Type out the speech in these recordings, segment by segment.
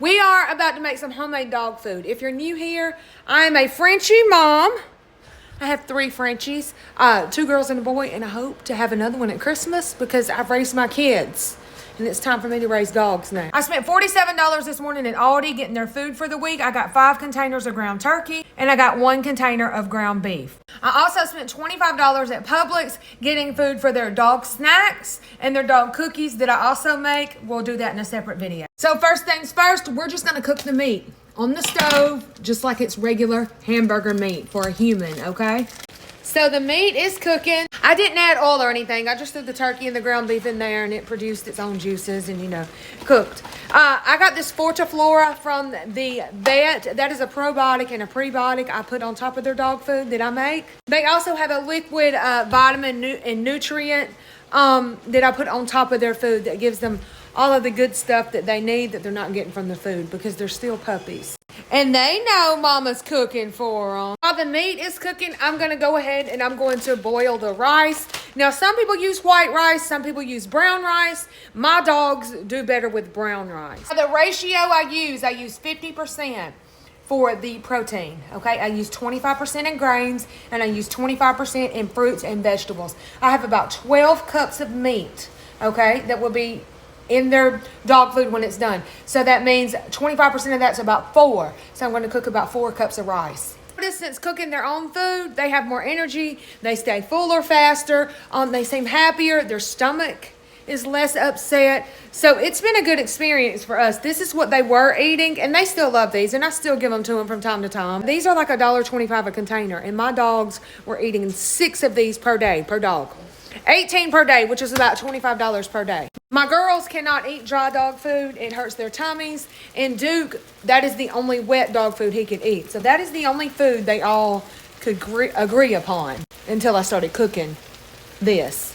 We are about to make some homemade dog food. If you're new here, I am a Frenchie mom. I have 3 Frenchies, 2 girls and a boy, and I hope to have another one at Christmas because I've raised my kids. And it's time for me to raise dogs now. I spent $47 this morning at Aldi getting their food for the week. I got 5 containers of ground turkey and I got 1 container of ground beef. I also spent $25 at Publix getting food for their dog snacks and their dog cookies that I also make. We'll do that in a separate video. So first things first, we're just gonna cook the meat on the stove, just like it's regular hamburger meat for a human, okay? So the meat is cooking. I didn't add oil or anything. I just threw the turkey and the ground beef in there and it produced its own juices and, you know, cooked. I got this Fortiflora from the vet. That is a probiotic and a prebiotic I put on top of their dog food that I make. They also have a liquid vitamin and nutrient that I put on top of their food that gives them all of the good stuff that they need that they're not getting from the food because they're still puppies. And they know mama's cooking for them. While the meat is cooking, I'm going to go ahead and I'm going to boil the rice. Now, some people use white rice. Some people use brown rice. My dogs do better with brown rice. The ratio I use 50% for the protein, okay? I use 25% in grains and I use 25% in fruits and vegetables. I have about 12 cups of meat, okay, that will be in their dog food when it's done. So that means 25% of that's about 4. So I'm going to cook about 4 cups of rice. Since cooking their own food, they have more energy. They stay fuller faster. They seem happier. Their stomach is less upset. So it's been a good experience for us. This is what they were eating, and they still love these, and I still give them to them from time to time. These are like $1.25 a container, and my dogs were eating 6 of these per day, per dog. 18 per day, which is about $25 per day. My girls cannot eat dry dog food. It hurts their tummies. And Duke, that is the only wet dog food he could eat. So that is the only food they all could agree upon until I started cooking this.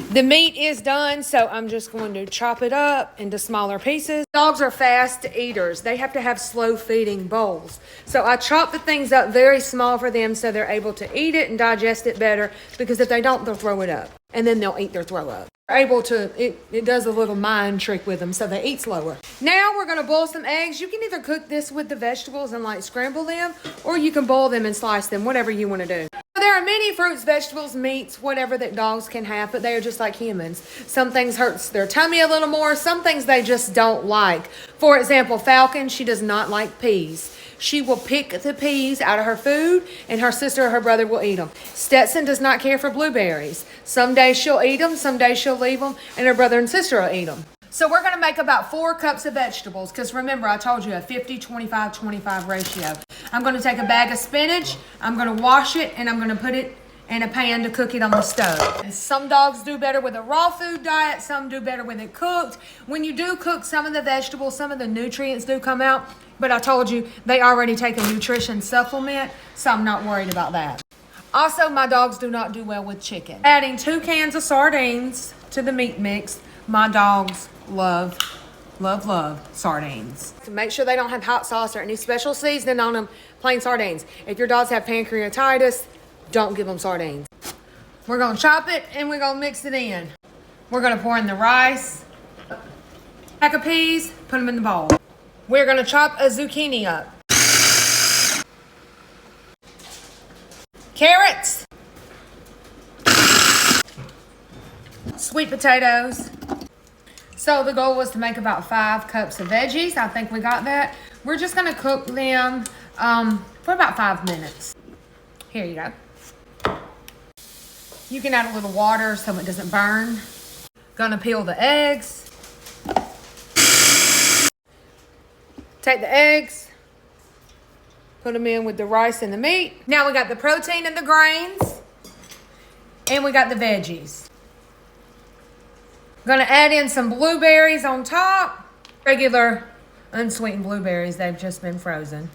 The meat is done, so I'm just going to chop it up into smaller pieces. Dogs are fast eaters. They have to have slow feeding bowls. So I chop the things up very small for them so they're able to eat it and digest it better, because if they don't, they'll throw it up. And then they'll eat their throw up. It does a little mind trick with them, so they eat slower. Now we're going to boil some eggs. You can either cook this with the vegetables and like scramble them, or you can boil them and slice them, whatever you want to do. There are many fruits, vegetables, meats, whatever that dogs can have, but they are just like humans. Some things hurts their tummy a little more. Some things they just don't like. For example, Falcon, she does not like peas. She will pick the peas out of her food, and her sister or her brother will eat them. Stetson does not care for blueberries. Some days she'll eat them, some days she'll leave them, and her brother and sister will eat them. So we're going to make about 4 cups of vegetables, because remember I told you a 50-25-25 ratio. I'm going to take a bag of spinach, I'm going to wash it, and I'm going to put it in a pan to cook it on the stove. And some dogs do better with a raw food diet, some do better with it cooked. When you do cook, some of the vegetables, some of the nutrients do come out, but I told you they already take a nutrition supplement, so I'm not worried about that. Also, my dogs do not do well with chicken. Adding 2 cans of sardines to the meat mix. My dogs love sardines. So make sure they don't have hot sauce or any special seasoning on them, plain sardines. If your dogs have pancreatitis, don't give them sardines. We're gonna chop it and we're gonna mix it in. We're gonna pour in the rice, pack of peas, put them in the bowl. We're gonna chop a zucchini up. Carrots. Sweet potatoes. So the goal was to make about 5 cups of veggies. I think we got that. We're just gonna cook them for about 5 minutes. Here you go. You can add a little water so it doesn't burn. Gonna peel the eggs. Take the eggs, put them in with the rice and the meat. Now we got the protein and the grains, and we got the veggies. Gonna add in some blueberries on top. Regular unsweetened blueberries, they've just been frozen.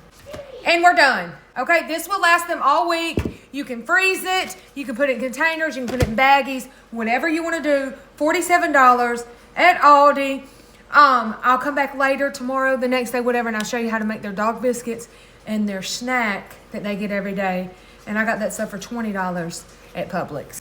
And we're done. Okay, this will last them all week. You can freeze it, you can put it in containers, you can put it in baggies, whatever you wanna do. $47 at Aldi. I'll come back later, tomorrow, the next day, whatever, and I'll show you how to make their dog biscuits and their snack that they get every day. And I got that stuff for $20 at Publix.